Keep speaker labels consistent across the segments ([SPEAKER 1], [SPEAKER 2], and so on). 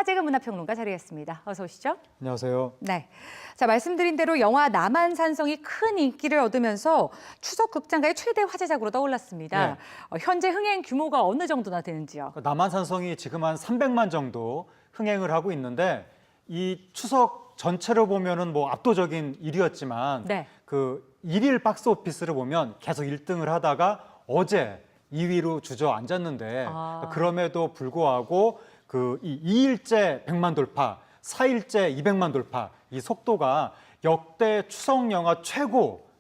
[SPEAKER 1] 하재근 문화평론가 자리했습니다. 어서 오시죠.
[SPEAKER 2] 안녕하세요.
[SPEAKER 1] 네. 자, 말씀드린 대로 영화 남한산성이 큰 인기를 얻으면서 추석 극장가의 최대 화제작으로 떠올랐습니다.
[SPEAKER 2] 네.
[SPEAKER 1] 현재 흥행 규모가 어느 정도나 되는지요?
[SPEAKER 2] 남한산성이 지금 한 300만 정도 흥행을 하고 있는데 이 추석 전체로 보면은 뭐 압도적인 1위였지만
[SPEAKER 1] 네.
[SPEAKER 2] 그 일일 박스 오피스를 보면 계속 1등을 하다가 어제 2위로 주저앉았는데 그럼에도 불구하고 그 이 2일째 100만 돌파, 4일째 200만 돌파 이 속도가 역대 추석 영화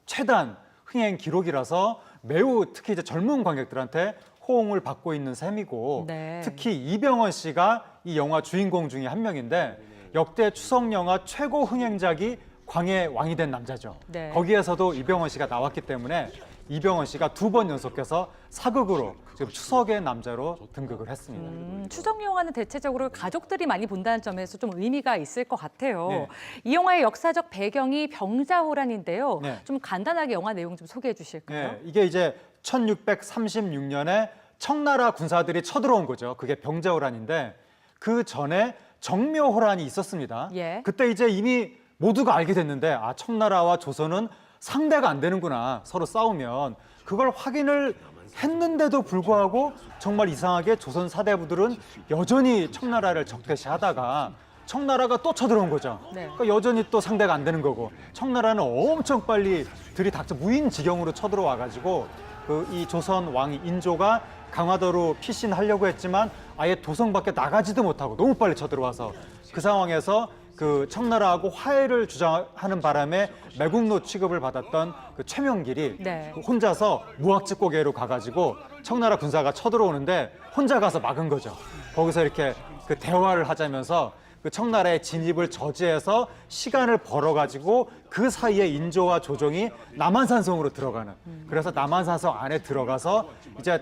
[SPEAKER 2] 최단 흥행 기록이라서 매우 특히 이제 젊은 관객들한테 호응을 받고 있는 셈이고
[SPEAKER 1] 네.
[SPEAKER 2] 특히 이병헌 씨가 이 영화 주인공 중에 한 명인데 역대 추석 영화 최고 흥행작이 광해의 왕이 된 남자죠.
[SPEAKER 1] 네.
[SPEAKER 2] 거기에서도 이병헌 씨가 나왔기 때문에 이병헌 씨가 2번 연속해서 사극으로 지금 추석의 남자로 등극을 했습니다.
[SPEAKER 1] 추석 영화는 대체적으로 가족들이 많이 본다는 점에서 좀 의미가 있을 것 같아요.
[SPEAKER 2] 네.
[SPEAKER 1] 이 영화의 역사적 배경이 병자호란인데요.
[SPEAKER 2] 네.
[SPEAKER 1] 좀 간단하게 영화 내용 좀 소개해 주실까요?
[SPEAKER 2] 네, 이게 이제 1636년에 청나라 군사들이 쳐들어온 거죠. 그게 병자호란인데 그 전에 정묘호란이 있었습니다.
[SPEAKER 1] 예.
[SPEAKER 2] 그때 이제 이미 모두가 알게 됐는데 아 청나라와 조선은 상대가 안 되는구나 서로 싸우면 그걸 확인을 했는데도 불구하고 정말 이상하게 조선 사대부들은 여전히 청나라를 적대시하다가 청나라가 또 쳐들어온 거죠.
[SPEAKER 1] 네.
[SPEAKER 2] 그러니까 여전히 또 상대가 안 되는 거고 청나라는 엄청 빨리 들이닥쳐 무인지경으로 쳐들어와가지고 그 이 조선 왕이 인조가 강화도로 피신하려고 했지만 아예 도성 밖에 나가지도 못하고 너무 빨리 쳐들어와서 그 상황에서 그 청나라하고 화해를 주장하는 바람에 매국노 취급을 받았던 그 최명길이
[SPEAKER 1] 네.
[SPEAKER 2] 혼자서 무학직고개로 가가지고 청나라 군사가 쳐들어오는데 혼자 가서 막은 거죠. 거기서 이렇게 그 대화를 하자면서 그 청나라의 진입을 저지해서 시간을 벌어가지고 그 사이에 인조와 조정이 남한산성으로 들어가는. 그래서 남한산성 안에 들어가서 이제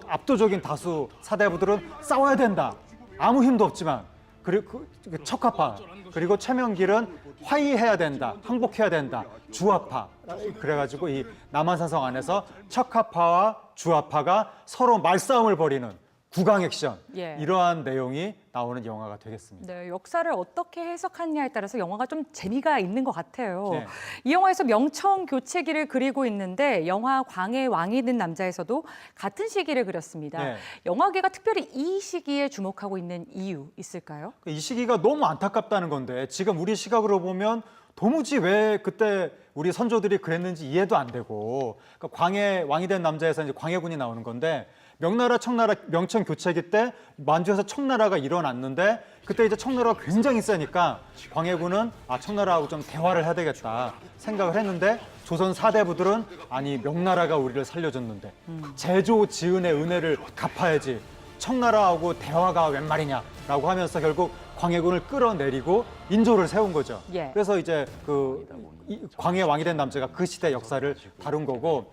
[SPEAKER 2] 압도적인 다수 사대부들은 싸워야 된다. 아무 힘도 없지만. 그리고 그 척화파 그리고 최명길은 화의해야 된다, 항복해야 된다, 주화파 그래가지고 이 남한산성 안에서 척화파와 주화파가 서로 말싸움을 벌이는 국왕 액션
[SPEAKER 1] 예.
[SPEAKER 2] 이러한 내용이 나오는 영화가 되겠습니다.
[SPEAKER 1] 네, 역사를 어떻게 해석하느냐에 따라서 영화가 좀 재미가 있는 것 같아요.
[SPEAKER 2] 네.
[SPEAKER 1] 이 영화에서 명청 교체기를 그리고 있는데 영화 광해의 왕이 된 남자에서도 같은 시기를 그렸습니다.
[SPEAKER 2] 네.
[SPEAKER 1] 영화계가 특별히 이 시기에 주목하고 있는 이유 있을까요?
[SPEAKER 2] 이 시기가 너무 안타깝다는 건데 지금 우리 시각으로 보면 도무지 왜 그때 우리 선조들이 그랬는지 이해도 안 되고 그러니까 광해 왕이 된 남자에서 이제 광해군이 나오는 건데 명나라 청나라 명청 교체기 때 만주에서 청나라가 일어났는데 그때 이제 청나라가 굉장히 세니까 광해군은 아 청나라하고 좀 대화를 해야 되겠다 생각을 했는데 조선 사대부들은 아니 명나라가 우리를 살려줬는데 제조 지은의 은혜를 갚아야지 청나라하고 대화가 웬 말이냐라고 하면서 결국 광해군을 끌어내리고 인조를 세운 거죠.
[SPEAKER 1] 예.
[SPEAKER 2] 그래서 이제 광해 왕이 된 남자가 그 시대 역사를 다룬 거고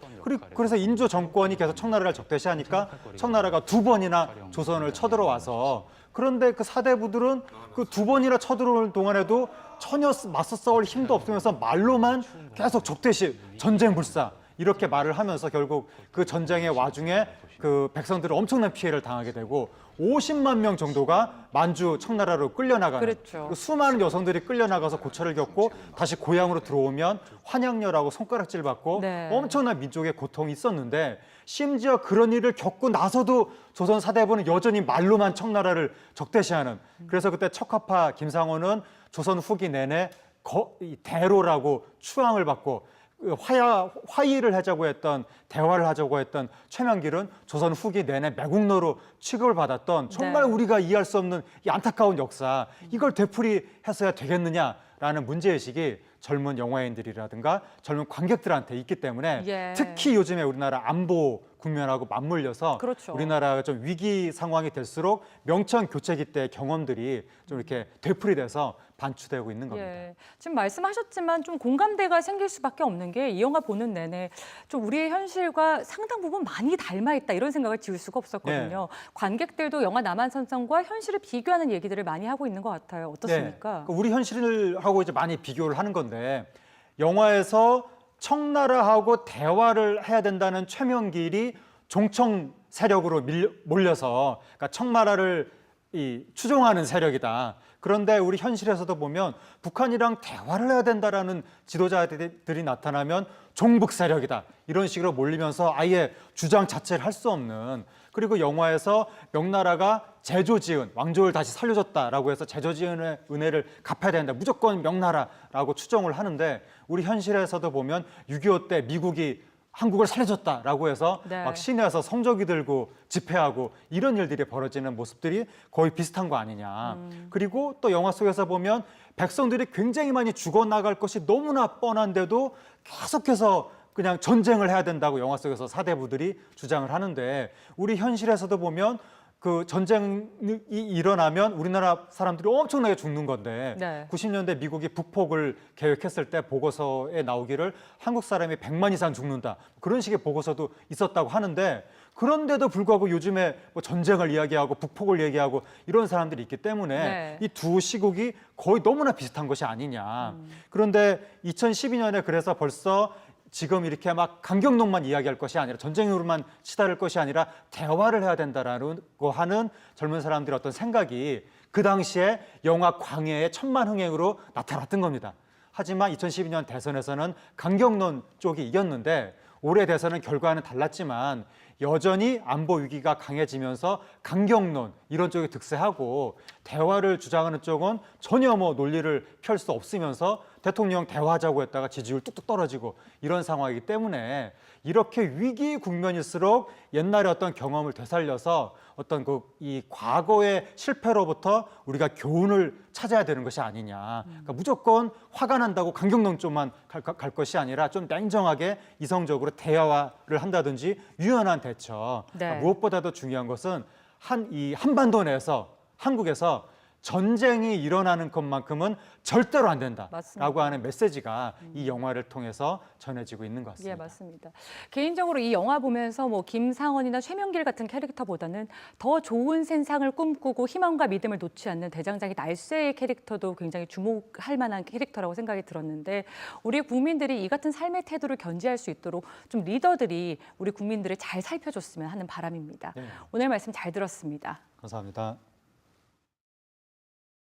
[SPEAKER 2] 그래서 인조 정권이 계속 청나라를 적대시하니까 청나라가 2번이나 조선을 쳐들어와서 그런데 그 사대부들은 그 2번이나 쳐들어오는 동안에도 전혀 맞서 싸울 힘도 없으면서 말로만 계속 적대시 전쟁 불사 이렇게 말을 하면서 결국 그 전쟁의 와중에 그 백성들은 엄청난 피해를 당하게 되고 50만 명 정도가 만주 청나라로 끌려나가는
[SPEAKER 1] 그렇죠.
[SPEAKER 2] 수많은 여성들이 끌려나가서 고초를 겪고 다시 고향으로 들어오면 환양녀라고 손가락질 받고
[SPEAKER 1] 네.
[SPEAKER 2] 엄청난 민족의 고통이 있었는데 심지어 그런 일을 겪고 나서도 조선 사대부는 여전히 말로만 청나라를 적대시하는 그래서 그때 척화파 김상원은 조선 후기 내내 대로라고 추앙을 받고 화의를 하자고 했던 대화를 하자고 했던 최명길은 조선 후기 내내 매국노로 취급을 받았던 정말
[SPEAKER 1] 네.
[SPEAKER 2] 우리가 이해할 수 없는 이 안타까운 역사 이걸 되풀이해서야 되겠느냐라는 문제의식이 젊은 영화인들이라든가 젊은 관객들한테 있기 때문에
[SPEAKER 1] 예.
[SPEAKER 2] 특히 요즘에 우리나라 안보 국면하고 맞물려서
[SPEAKER 1] 그렇죠.
[SPEAKER 2] 우리나라가 좀 위기 상황이 될수록 명청 교체기 때의 경험들이 좀 이렇게 되풀이돼서 반추되고 있는 겁니다.
[SPEAKER 1] 예, 지금 말씀하셨지만 좀 공감대가 생길 수밖에 없는 게 이 영화 보는 내내 좀 우리의 현실과 상당 부분 많이 닮아 있다 이런 생각을 지울 수가 없었거든요. 관객들도 영화 남한산성과 현실을 비교하는 얘기들을 많이 하고 있는 것 같아요. 어떻습니까?
[SPEAKER 2] 네, 우리 현실하고 이제 많이 비교를 하는 건데 영화에서 청나라하고 대화를 해야 된다는 최명길이 종청 세력으로 몰려서 그러니까 청나라를 이 추종하는 세력이다. 그런데 우리 현실에서도 보면 북한이랑 대화를 해야 된다라는 지도자들이 나타나면 종북 세력이다. 이런 식으로 몰리면서 아예 주장 자체를 할 수 없는, 그리고 영화에서 명나라가 제조지은 왕조를 다시 살려줬다라고 해서 제조지은의 은혜를 갚아야 된다. 무조건 명나라라고 추정을 하는데 우리 현실에서도 보면 6.25 때 미국이 한국을 살려줬다라고 해서
[SPEAKER 1] 네.
[SPEAKER 2] 막 시내에서 성조기 들고 집회하고 이런 일들이 벌어지는 모습들이 거의 비슷한 거 아니냐. 그리고 또 영화 속에서 보면 백성들이 굉장히 많이 죽어나갈 것이 너무나 뻔한데도 계속해서 그냥 전쟁을 해야 된다고 영화 속에서 사대부들이 주장을 하는데 우리 현실에서도 보면 그 전쟁이 일어나면 우리나라 사람들이 엄청나게 죽는 건데
[SPEAKER 1] 네.
[SPEAKER 2] 90년대 미국이 북폭을 계획했을 때 보고서에 나오기를 한국 사람이 100만 이상 죽는다. 그런 식의 보고서도 있었다고 하는데 그런데도 불구하고 요즘에 뭐 전쟁을 이야기하고 북폭을 얘기하고 이런 사람들이 있기 때문에
[SPEAKER 1] 네.
[SPEAKER 2] 이 두 시국이 거의 너무나 비슷한 것이 아니냐. 그런데 2012년에 그래서 벌써 지금 이렇게 막 강경론만 이야기할 것이 아니라 전쟁으로만 치달을 것이 아니라 대화를 해야 된다라고 하는 젊은 사람들의 어떤 생각이 그 당시에 영화 광해의 천만흥행으로 나타났던 겁니다. 하지만 2012년 대선에서는 강경론 쪽이 이겼는데 올해 대선은 결과는 달랐지만 여전히 안보 위기가 강해지면서 강경론 이런 쪽이 득세하고 대화를 주장하는 쪽은 전혀 뭐 논리를 펼 수 없으면서 대통령 대화하자고 했다가 지지율 뚝뚝 떨어지고 이런 상황이기 때문에 이렇게 위기 국면일수록 옛날의 어떤 경험을 되살려서 어떤 이 과거의 실패로부터 우리가 교훈을 찾아야 되는 것이 아니냐. 그러니까 무조건 화가 난다고 강경론 쪽만 갈 것이 아니라 좀 냉정하게 이성적으로 대화를 한다든지 유연한 대처.
[SPEAKER 1] 네.
[SPEAKER 2] 그러니까 무엇보다도 중요한 것은 이 한반도 내에서 한국에서 전쟁이 일어나는 것만큼은 절대로 안 된다라고
[SPEAKER 1] 맞습니다.
[SPEAKER 2] 하는 메시지가 이 영화를 통해서 전해지고 있는 것 같습니다.
[SPEAKER 1] 예, 맞습니다. 개인적으로 이 영화 보면서 뭐 김상원이나 최명길 같은 캐릭터보다는 더 좋은 세상을 꿈꾸고 희망과 믿음을 놓지 않는 대장장이 날쌔의 캐릭터도 굉장히 주목할 만한 캐릭터라고 생각이 들었는데 우리 국민들이 이 같은 삶의 태도를 견지할 수 있도록 좀 리더들이 우리 국민들을 잘 살펴줬으면 하는 바람입니다.
[SPEAKER 2] 네.
[SPEAKER 1] 오늘 말씀 잘 들었습니다.
[SPEAKER 2] 감사합니다.